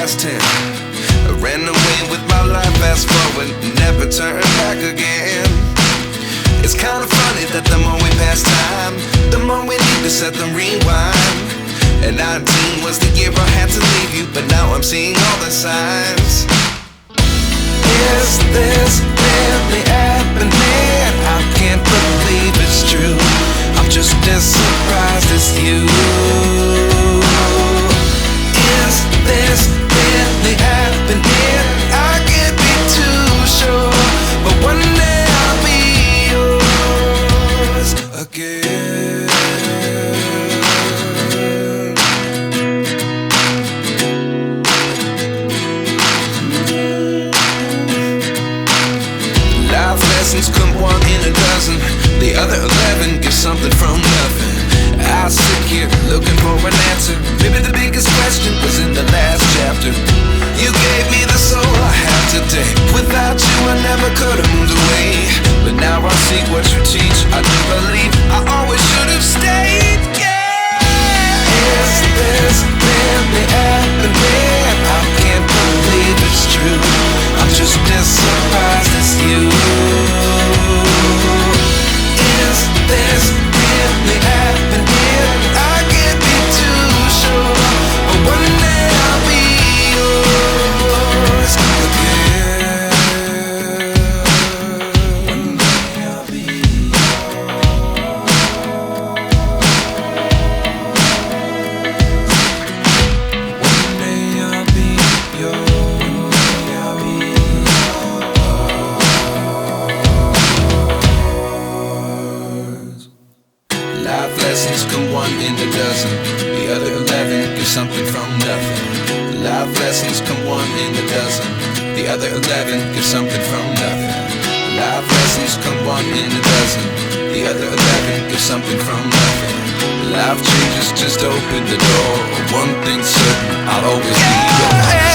past 10. I ran away with my life, fast forward, never turn back again. It's kinda funny that the more we pass time, the more we need to set the rewind. And 19 was the year I had to leave you, but now I'm seeing all the signs. Is this really happening? I can't believe it's true. I'm just as surprised as you. Is this really happening? I can't be too sure, but one day I'll be yours again. Life lessons come one in a dozen. The other 11 get something from nothing. I sit here looking for an answer. Maybe the biggest question was in the last chapter. You gave me the soul I have today. Without you I never could have moved away. But now I see what you teach. I do believe I always should have stayed. Yeah. Is this really happening? I can't believe it's true. I'm just as surprised as you. Is this really happening? I can't be too sure, but one day I'll be yours again. One day I'll be yours. One day I'll be yours. I'll be yours. Life lessons come one in a dozen. The other 11 get something from nothing. Life lessons come one in a dozen. The other 11 get something from nothing. Life lessons come one in a dozen. The other 11 get something from nothing. Life changes just open the door. One thing's certain, I'll always be yours.